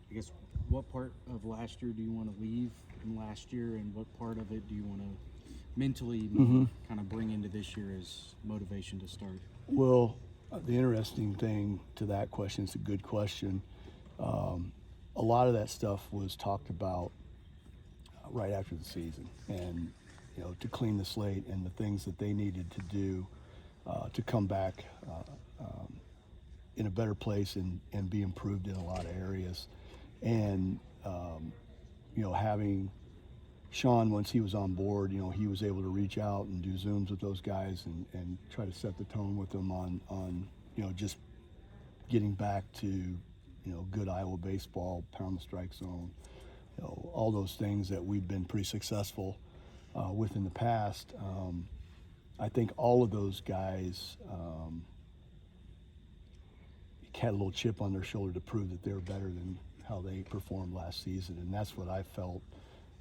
I guess, what part of last year do you want to leave in last year, and what part of it do you want to mentally maybe kind of bring into this year as motivation to start? Well, the interesting thing to that question, it's a good question. A lot of that stuff was talked about right after the season, and to clean the slate and the things that they needed to do to come back in a better place and be improved in a lot of areas. And having Sean, once he was on board, he was able to reach out and do Zooms with those guys and try to set the tone with them on just getting back to, good Iowa baseball, pound the strike zone, all those things that we've been pretty successful with in the past. I think all of those guys had a little chip on their shoulder to prove that they were better than how they performed last season, and that's what I felt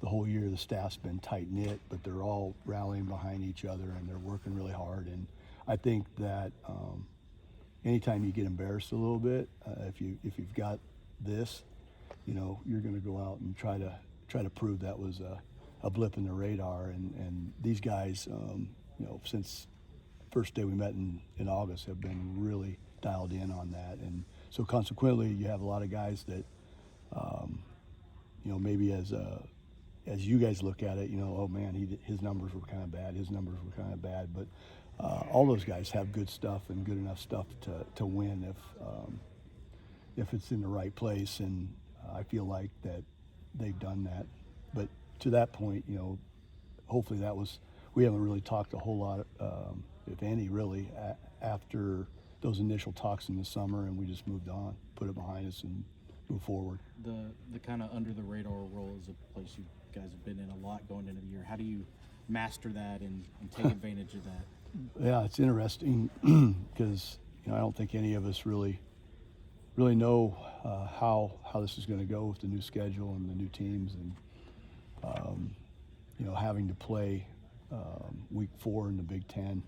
the whole year. The staff's been tight-knit, but they're all rallying behind each other and they're working really hard. And I think that anytime you get embarrassed a little bit, if you've got this, you're going to go out and try to prove that was a blip in the radar. And these guys, since first day we met in August, have been really dialed in on that. And so consequently, you have a lot of guys that, maybe as you guys look at it, oh man, his numbers were kind of bad. His numbers were kind of bad. But all those guys have good stuff and good enough stuff to win if it's in the right place. And I feel like that they've done that. But to that point, hopefully we haven't really talked a whole lot, if any, really, after those initial talks in the summer, and we just moved on, put it behind us, and move forward. The kind of under the radar role is a place you guys have been in a lot going into the year. How do you master that and take advantage of that? Yeah, it's interesting because I don't think any of us really know how this is going to go with the new schedule and the new teams, and having to play week 4 in the Big Ten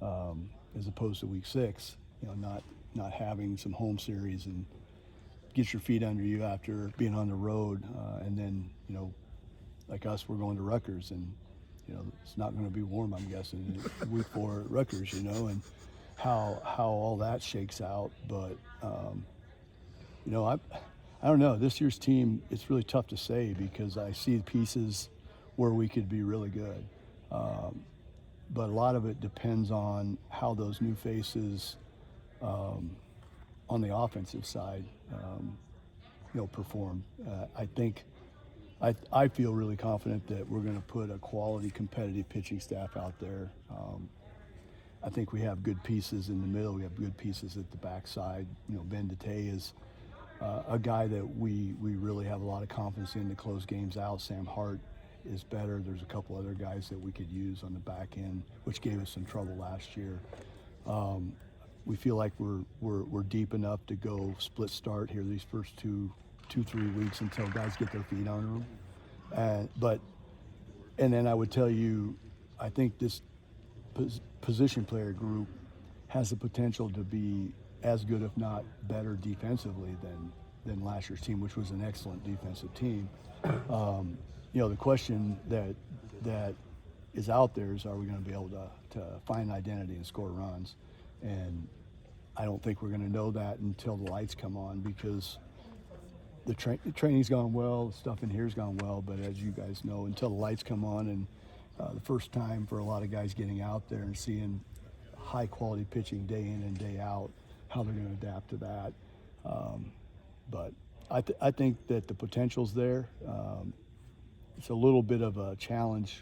as opposed to week 6. Not having some home series and get your feet under you after being on the road, and then like us, we're going to Rutgers, and it's not going to be warm, I'm guessing, in week 4 at Rutgers, and how all that shakes out. But I don't know. This year's team, it's really tough to say because I see pieces where we could be really good, but a lot of it depends on how those new faces on the offensive side perform. I feel really confident that we're going to put a quality, competitive pitching staff out there. I think we have good pieces in the middle. We have good pieces at the backside. Ben DeTay is a guy that we really have a lot of confidence in to close games out. Sam Hart is better. There's a couple other guys that we could use on the back end, which gave us some trouble last year. We feel like we're deep enough to go split start here these first 2-3 weeks until guys get their feet on them. And then I would tell you, I think this position player group has the potential to be as good, if not better, defensively than last year's team, which was an excellent defensive team. The question that is out there is, are we going to be able to find identity and score runs? And I don't think we're going to know that until the lights come on, because the training's gone well, the stuff in here's gone well, but as you guys know, until the lights come on, and the first time for a lot of guys getting out there and seeing high quality pitching day in and day out, how they're going to adapt to that. But I think that the potential's there. It's a little bit of a challenge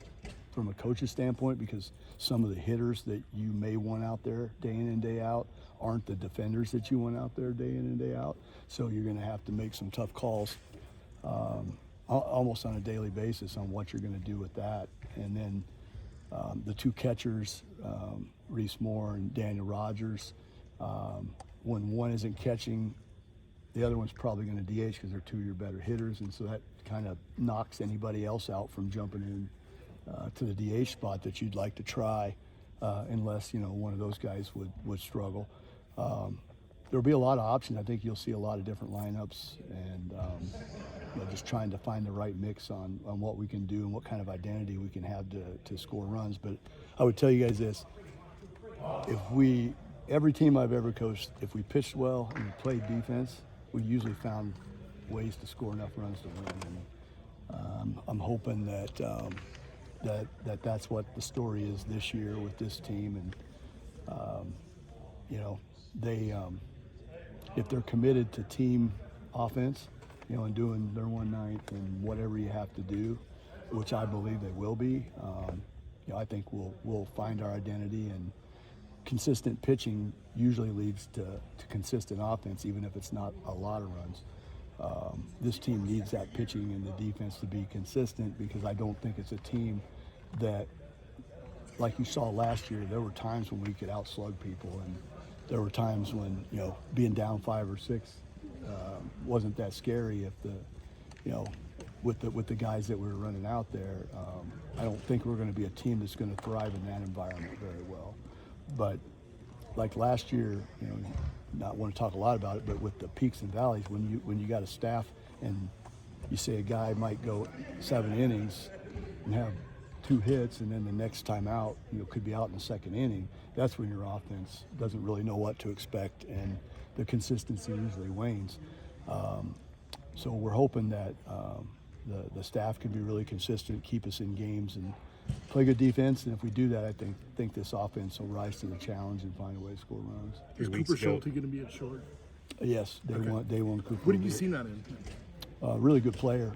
from a coach's standpoint, because some of the hitters that you may want out there day in and day out aren't the defenders that you want out there day in and day out. So you're going to have to make some tough calls almost on a daily basis on what you're going to do with that. And then the two catchers, Reese Moore and Daniel Rogers, when one isn't catching, the other one's probably going to DH because they're two of your better hitters, and so that kind of knocks anybody else out from jumping in to the DH spot that you'd like to try, unless one of those guys would struggle. there'll be a lot of options. I think you'll see a lot of different lineups, and just trying to find the right mix on what we can do and what kind of identity we can have to score runs. But I would tell you guys this: every team I've ever coached, if we pitched well and we played defense, we usually found ways to score enough runs to win. And I'm hoping that's what the story is this year with this team. And they if they're committed to team offense, and doing their 1/9 and whatever you have to do, which I believe they will be, I think we'll find our identity, and consistent pitching usually leads to consistent offense, even if it's not a lot of runs. This team needs that pitching and the defense to be consistent, because I don't think it's a team that, like you saw last year, there were times when we could outslug people, and there were times when, being down 5 or 6 wasn't that scary if with the guys that we were running out there. I don't think we're going to be a team that's going to thrive in that environment very well. But like last year, not want to talk a lot about it, but with the peaks and valleys, when you got a staff and you say a guy might go 7 innings and have 2 hits, and then the next time out, could be out in the 2nd inning, that's when your offense doesn't really know what to expect, and the consistency usually wanes. So we're hoping that the staff can be really consistent, keep us in games, and play good defense. And if we do that, I think this offense will rise to the challenge and find a way to score runs. Is Cooper Schulte going to be at short? Yes, day one Cooper. What have you seen that in? Really good player,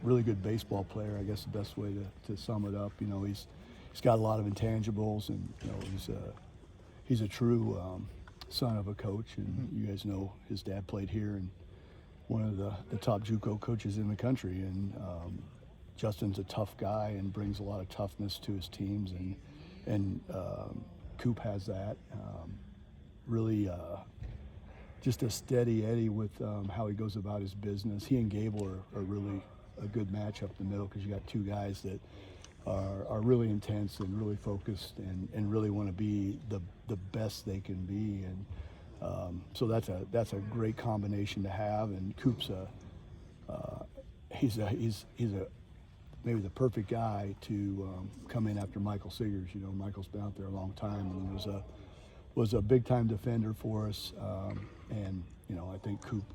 really good baseball player. I guess the best way to sum it up. He's got a lot of intangibles, and he's a true son of a coach. And you guys know his dad played here, and one of the top JUCO coaches in the country. And Justin's a tough guy and brings a lot of toughness to his teams, and Coop has that. Really just a steady Eddie with how he goes about his business. He and Gable are really a good match up the middle, because you got 2 guys that are really intense and really focused and really want to be the best they can be. And so that's a great combination to have. And Coop's he's maybe the perfect guy to come in after Michael Sigers. Michael's been out there a long time and was a big time defender for us. And I think Coop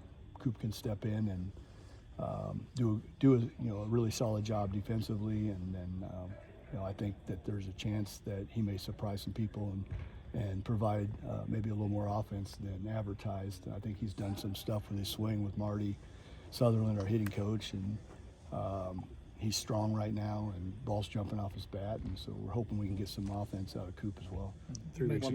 can step in and do a really solid job defensively. And then I think that there's a chance that he may surprise some people and provide maybe a little more offense than advertised. I think he's done some stuff with his swing with Marty Sutherland, our hitting coach, and he's strong right now, and ball's jumping off his bat, and so we're hoping we can get some offense out of Coop as well. 3 weeks